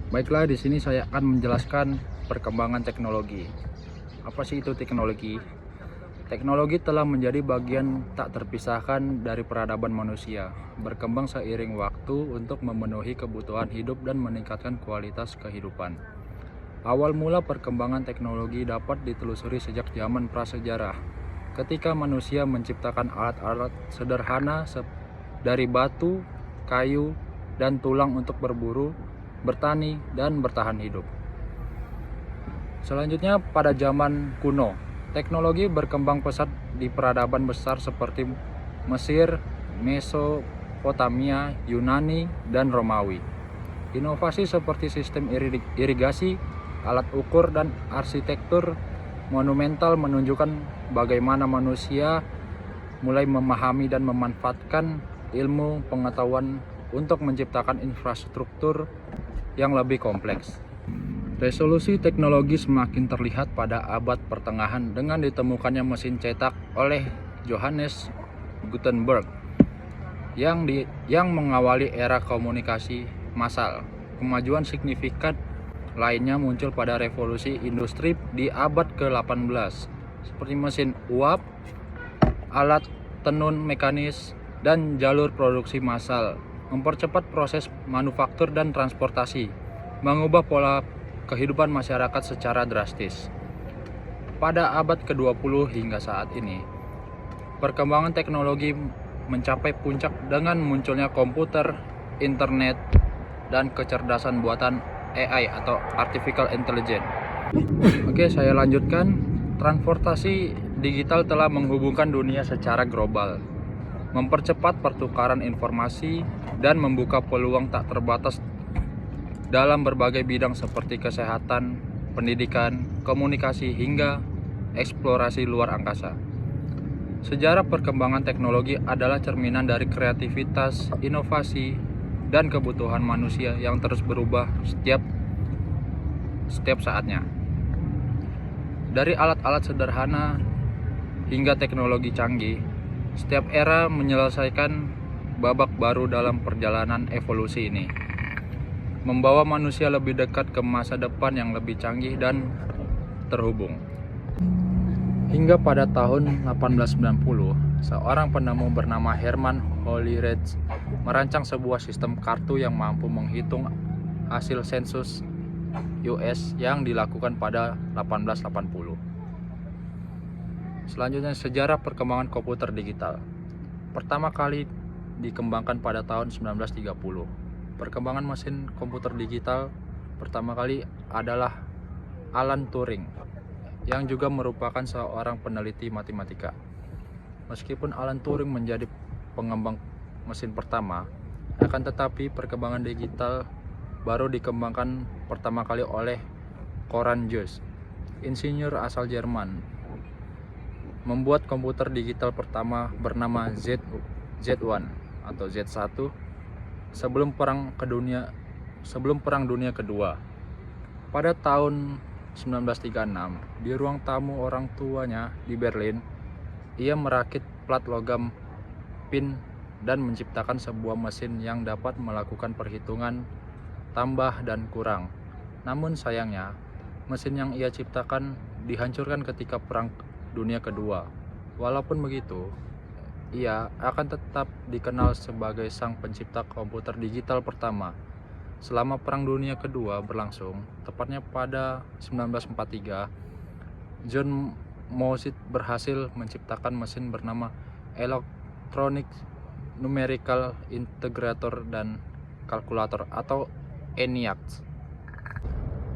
Baiklah, di sini saya akan menjelaskan perkembangan teknologi. Apa sih itu teknologi? Teknologi telah menjadi bagian tak terpisahkan dari peradaban manusia, berkembang seiring waktu untuk memenuhi kebutuhan hidup dan meningkatkan kualitas kehidupan. Awal mula perkembangan teknologi dapat ditelusuri sejak zaman prasejarah, ketika manusia menciptakan alat-alat sederhana dari batu, kayu, dan tulang untuk berburu, bertani, dan bertahan hidup. Selanjutnya, pada zaman kuno, teknologi berkembang pesat di peradaban besar seperti Mesir, Mesopotamia, Yunani, dan Romawi. Inovasi seperti sistem irigasi, alat ukur, dan arsitektur monumental menunjukkan bagaimana manusia mulai memahami dan memanfaatkan ilmu pengetahuan untuk menciptakan infrastruktur yang lebih kompleks. Resolusi teknologi semakin terlihat pada abad pertengahan dengan ditemukannya mesin cetak oleh Johannes Gutenberg yang mengawali era komunikasi massal. Kemajuan signifikan lainnya muncul pada revolusi industri di abad ke-18 seperti mesin uap, alat tenun mekanis, dan jalur produksi massal, mempercepat proses manufaktur dan transportasi, mengubah pola kehidupan masyarakat secara drastis. Pada abad ke-20 hingga saat ini, perkembangan teknologi mencapai puncak dengan munculnya komputer, internet, dan kecerdasan buatan AI atau Artificial Intelligence. Oke, saya lanjutkan. Transportasi digital telah menghubungkan dunia secara global, mempercepat pertukaran informasi, dan membuka peluang tak terbatas dalam berbagai bidang seperti kesehatan, pendidikan, komunikasi, hingga eksplorasi luar angkasa. Sejarah perkembangan teknologi adalah cerminan dari kreativitas, inovasi, dan kebutuhan manusia yang terus berubah setiap saatnya. Dari alat-alat sederhana hingga teknologi canggih, setiap era menyelesaikan babak baru dalam perjalanan evolusi ini, membawa manusia lebih dekat ke masa depan yang lebih canggih dan terhubung. Hingga pada tahun 1890, seorang penemu bernama Herman Hollerith merancang sebuah sistem kartu yang mampu menghitung hasil sensus US yang dilakukan pada 1880. Selanjutnya, sejarah perkembangan komputer digital. Pertama kali dikembangkan pada tahun 1930. Perkembangan mesin komputer digital pertama kali adalah Alan Turing, yang juga merupakan seorang peneliti matematika. Meskipun Alan Turing menjadi pengembang mesin pertama, akan tetapi perkembangan digital baru dikembangkan pertama kali oleh Coran Joost, insinyur asal Jerman, membuat komputer digital pertama bernama Z1 atau Z1 sebelum Perang Dunia Kedua. Pada tahun 1936, di ruang tamu orang tuanya di Berlin, ia merakit plat logam pin dan menciptakan sebuah mesin yang dapat melakukan perhitungan tambah dan kurang. Namun sayangnya, mesin yang ia ciptakan dihancurkan ketika Perang Dunia Kedua. Walaupun begitu, ia akan tetap dikenal sebagai sang pencipta komputer digital pertama. Selama Perang Dunia Kedua berlangsung, tepatnya pada 1943, John Mousit berhasil menciptakan mesin bernama Electronic Numerical Integrator dan Calculator atau ENIAC.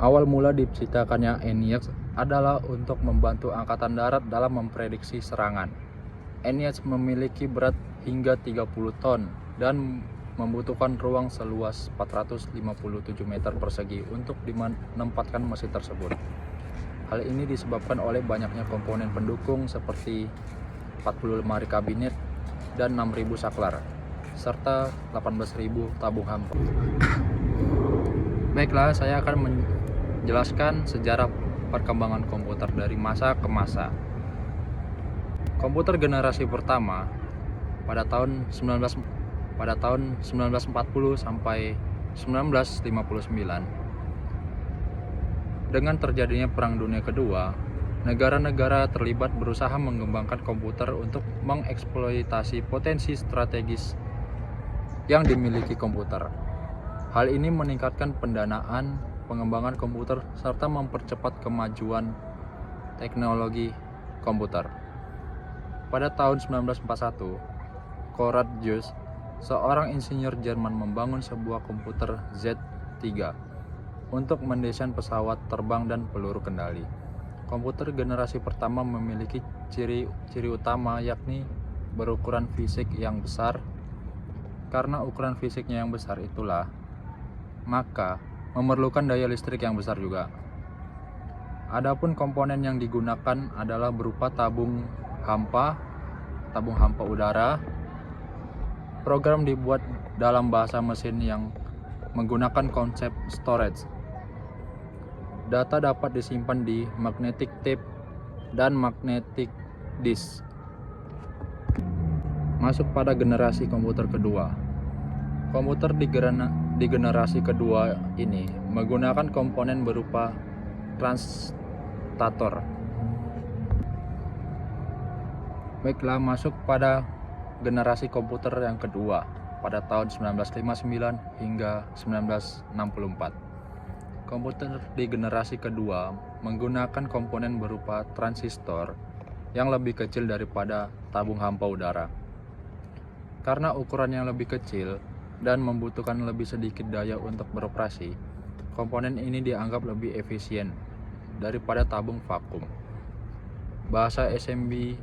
Awal mula diciptakannya ENIAC adalah untuk membantu Angkatan Darat dalam memprediksi serangan. ENIAC memiliki berat hingga 30 ton dan membutuhkan ruang seluas 457 meter persegi untuk menempatkan mesin tersebut. Hal ini disebabkan oleh banyaknya komponen pendukung seperti 40 lemari kabinet dan 6.000 saklar, serta 18.000 tabung hampa. Baiklah, saya akan menjelaskan sejarah perkembangan komputer dari masa ke masa. Komputer generasi pertama pada tahun 1940 sampai 1959 Dengan terjadinya Perang Dunia Kedua, negara-negara terlibat berusaha mengembangkan komputer untuk mengeksploitasi potensi strategis yang dimiliki komputer. Hal ini meningkatkan pendanaan pengembangan komputer serta mempercepat kemajuan teknologi komputer. Pada tahun 1941, Konrad Zuse, seorang insinyur Jerman, membangun sebuah komputer Z3 untuk mendesain pesawat terbang dan peluru kendali. Komputer generasi pertama memiliki ciri utama, yakni berukuran fisik yang besar. Karena ukuran fisiknya yang besar itulah, maka memerlukan daya listrik yang besar juga. Adapun komponen yang digunakan adalah berupa tabung hampa udara. Program dibuat dalam bahasa mesin yang menggunakan konsep storage. Data dapat disimpan di magnetic tape dan magnetic disk. Masuk pada generasi komputer kedua. Komputer di generasi kedua ini menggunakan komponen berupa transistator. Baiklah, masuk pada generasi komputer yang kedua pada tahun 1959 hingga 1964. Komputer di generasi kedua menggunakan komponen berupa transistor yang lebih kecil daripada tabung hampa udara. Karena ukuran yang lebih kecil dan membutuhkan lebih sedikit daya untuk beroperasi, komponen ini dianggap lebih efisien daripada tabung vakum. Bahasa assembly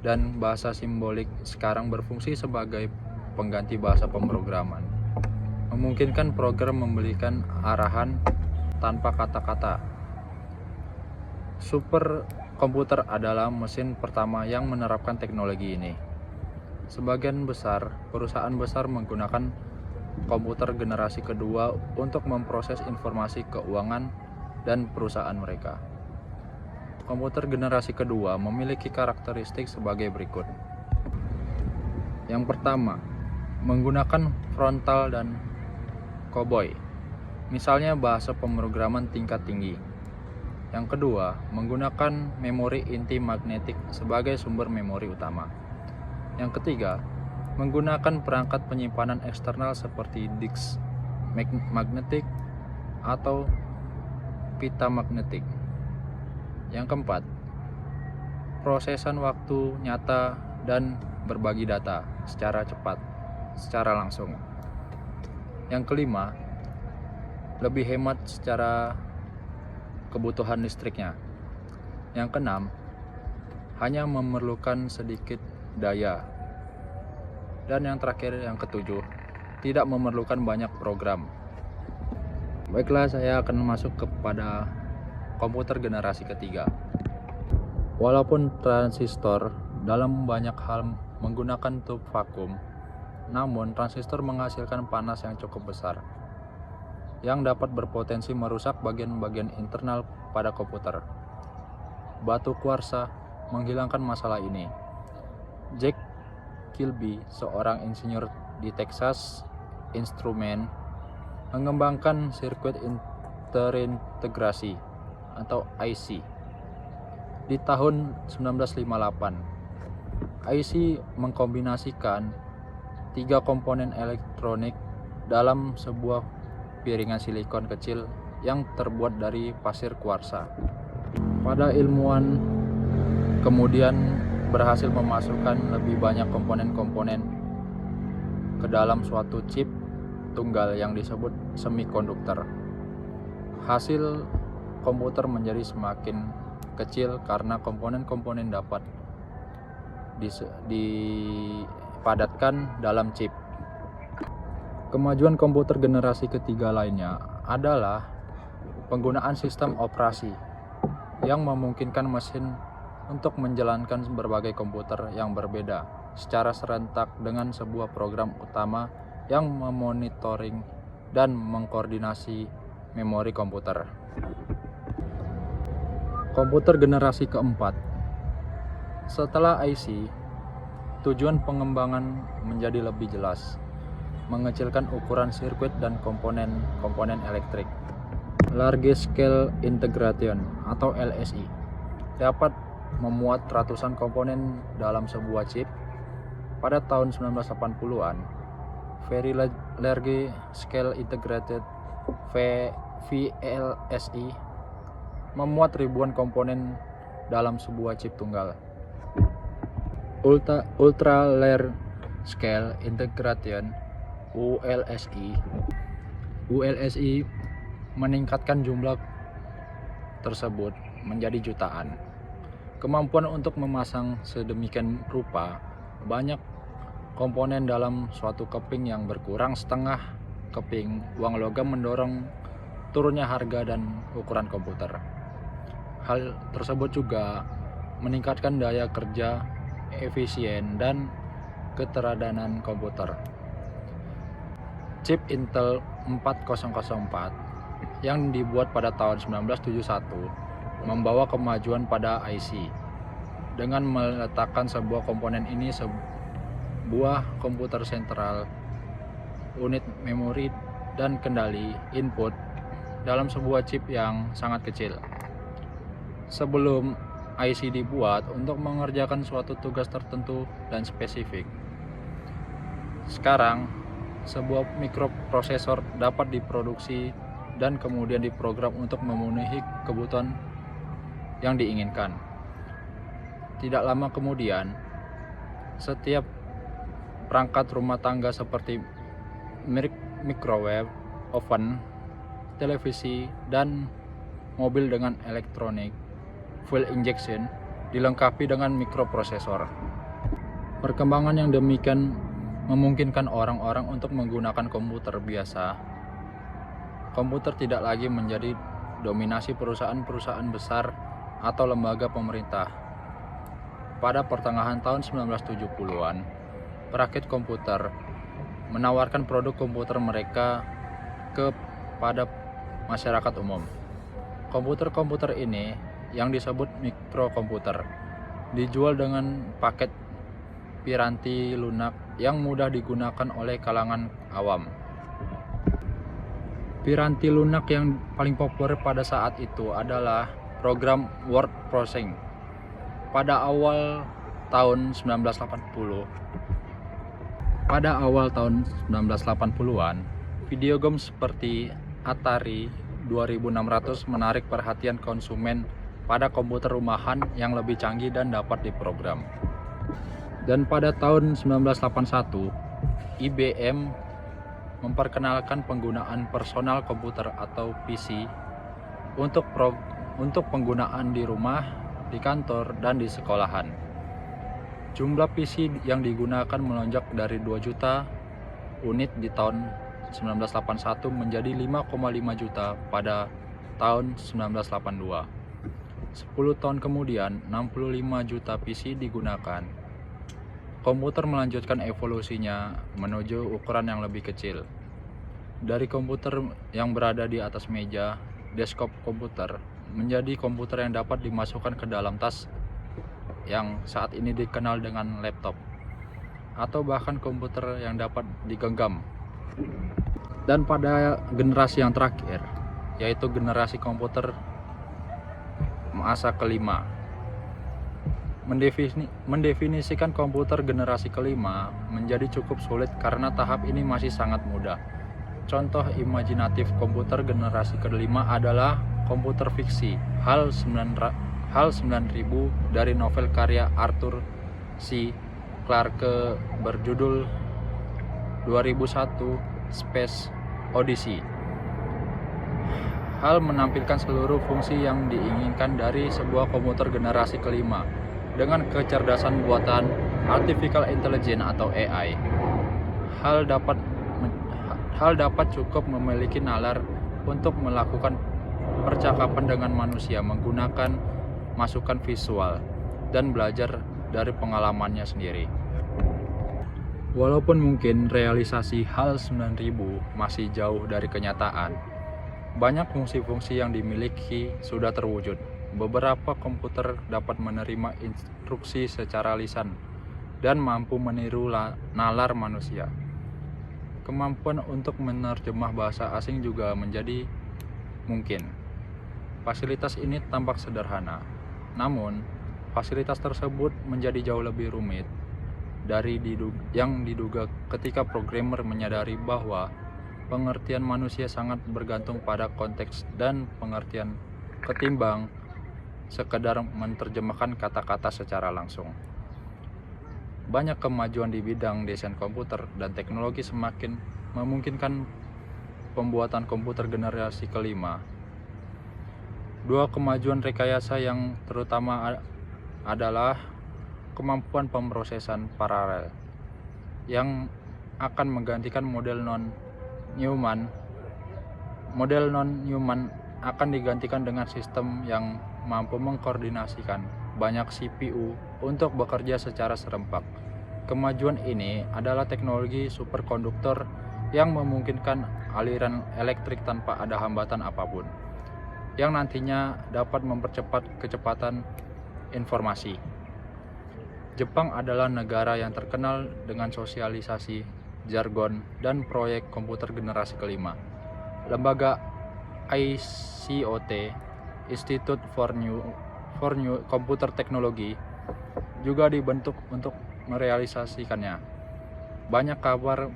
dan bahasa simbolik sekarang berfungsi sebagai pengganti bahasa pemrograman, memungkinkan program memberikan arahan tanpa kata-kata. Superkomputer adalah mesin pertama yang menerapkan teknologi ini. Sebagian besar perusahaan besar menggunakan komputer generasi kedua untuk memproses informasi keuangan dan perusahaan mereka. Komputer generasi kedua memiliki karakteristik sebagai berikut. Yang pertama, menggunakan frontal dan COBOL, misalnya bahasa pemrograman tingkat tinggi. Yang kedua, menggunakan memori inti magnetik sebagai sumber memori utama. Yang ketiga, menggunakan perangkat penyimpanan eksternal seperti disk magnetik atau pita magnetik. Yang keempat, prosesan waktu nyata dan berbagi data secara cepat, secara langsung. Yang kelima, lebih hemat secara kebutuhan listriknya. Yang keenam, hanya memerlukan sedikit daya. Dan yang terakhir, yang ketujuh, tidak memerlukan banyak program. Baiklah, saya akan masuk kepada komputer generasi ketiga. Walaupun transistor dalam banyak hal menggunakan tube vakum, namun transistor menghasilkan panas yang cukup besar, yang dapat berpotensi merusak bagian-bagian internal pada komputer. Batu kuarsa menghilangkan masalah ini. Jack Kilby, seorang insinyur di Texas Instruments, mengembangkan sirkuit terintegrasi atau IC di tahun 1958. IC mengkombinasikan 3 komponen elektronik dalam sebuah piringan silikon kecil yang terbuat dari pasir kuarsa. Pada ilmuwan kemudian berhasil memasukkan lebih banyak komponen-komponen ke dalam suatu chip tunggal yang disebut semikonduktor. Hasil komputer menjadi semakin kecil karena komponen-komponen dapat dipadatkan dalam chip. Kemajuan komputer generasi ketiga lainnya adalah penggunaan sistem operasi yang memungkinkan mesin untuk menjalankan berbagai komputer yang berbeda secara serentak dengan sebuah program utama yang memonitoring dan mengkoordinasi memori komputer. Komputer generasi keempat. Setelah IC, tujuan pengembangan menjadi lebih jelas, mengecilkan ukuran sirkuit dan komponen elektrik. Large Scale Integration atau LSI dapat memuat ratusan komponen dalam sebuah chip. Pada tahun 1980-an, Very Large Scale Integrated VLSI memuat ribuan komponen dalam sebuah chip tunggal. Ultra Large Scale Integration ULSI meningkatkan jumlah tersebut menjadi jutaan. Kemampuan untuk memasang sedemikian rupa banyak komponen dalam suatu keping yang berkurang setengah keping uang logam mendorong turunnya harga dan ukuran komputer. Hal tersebut juga meningkatkan daya kerja, efisien, dan keteladanan komputer. Chip Intel 4004 yang dibuat pada tahun 1971 membawa kemajuan pada IC dengan meletakkan sebuah komponen ini sebuah komputer sentral, unit memori dan kendali input dalam sebuah chip yang sangat kecil. Sebelum IC dibuat untuk mengerjakan suatu tugas tertentu dan spesifik. Sekarang, sebuah mikroprosesor dapat diproduksi dan kemudian diprogram untuk memenuhi kebutuhan yang diinginkan. Tidak lama kemudian, setiap perangkat rumah tangga seperti microwave, oven, televisi, dan mobil dengan elektronik fuel injection dilengkapi dengan mikroprosesor. Perkembangan yang demikian memungkinkan orang-orang untuk menggunakan komputer biasa. Komputer tidak lagi menjadi dominasi perusahaan-perusahaan besar atau lembaga pemerintah. Pada pertengahan tahun 1970-an, perakit komputer menawarkan produk komputer mereka kepada masyarakat umum. Komputer-komputer ini yang disebut mikrokomputer dijual dengan paket piranti lunak yang mudah digunakan oleh kalangan awam. Piranti lunak yang paling populer pada saat itu adalah program word processing. Pada awal tahun 1980-an, video game seperti Atari 2600 menarik perhatian konsumen pada komputer rumahan yang lebih canggih dan dapat diprogram. Dan pada tahun 1981, IBM memperkenalkan penggunaan personal komputer atau PC untuk penggunaan di rumah, di kantor, dan di sekolahan. Jumlah PC yang digunakan melonjak dari 2 juta unit di tahun 1981 menjadi 5,5 juta pada tahun 1982. 10 tahun kemudian, 65 juta PC digunakan. Komputer melanjutkan evolusinya menuju ukuran yang lebih kecil. Dari komputer yang berada di atas meja, desktop komputer, menjadi komputer yang dapat dimasukkan ke dalam tas yang saat ini dikenal dengan laptop, atau bahkan komputer yang dapat digenggam. Dan pada generasi yang terakhir, yaitu generasi komputer masa kelima. Mendefinisikan komputer generasi kelima menjadi cukup sulit karena tahap ini masih sangat mudah. Contoh imajinatif komputer generasi kelima adalah komputer fiksi HAL 9000 dari novel karya Arthur C. Clarke berjudul 2001 Space Odyssey. HAL menampilkan seluruh fungsi yang diinginkan dari sebuah komputer generasi kelima dengan kecerdasan buatan artificial intelligence atau AI. HAL dapat cukup memiliki nalar untuk melakukan percakapan dengan manusia menggunakan masukan visual dan belajar dari pengalamannya sendiri. Walaupun mungkin realisasi HAL 9000 masih jauh dari kenyataan, banyak fungsi-fungsi yang dimiliki sudah terwujud. Beberapa komputer dapat menerima instruksi secara lisan dan mampu meniru nalar manusia. Kemampuan untuk menerjemah bahasa asing juga menjadi mungkin. Fasilitas ini tampak sederhana, namun fasilitas tersebut menjadi jauh lebih rumit dari yang diduga ketika programmer menyadari bahwa pengertian manusia sangat bergantung pada konteks dan pengertian ketimbang sekedar menerjemahkan kata-kata secara langsung. Banyak kemajuan di bidang desain komputer dan teknologi semakin memungkinkan pembuatan komputer generasi kelima. Dua kemajuan rekayasa yang terutama adalah kemampuan pemrosesan paralel yang akan menggantikan model non-Neumann. Model non-Neumann akan digantikan dengan sistem yang mampu mengkoordinasikan banyak CPU untuk bekerja secara serempak. Kemajuan ini adalah teknologi superkonduktor yang memungkinkan aliran elektrik tanpa ada hambatan apapun, yang nantinya dapat mempercepat kecepatan informasi. Jepang adalah negara yang terkenal dengan sosialisasi, jargon, dan proyek komputer generasi kelima. Lembaga ICOT, Institute for New Computer Technology, juga dibentuk untuk merealisasikannya. Banyak kabar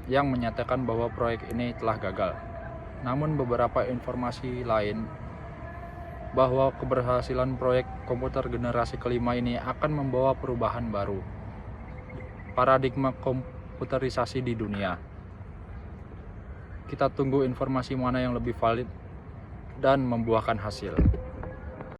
yang menyatakan bahwa proyek ini telah gagal. Namun beberapa informasi lain bahwa keberhasilan proyek komputer generasi kelima ini akan membawa perubahan baru paradigma komputerisasi di dunia. Kita tunggu informasi mana yang lebih valid dan membuahkan hasil.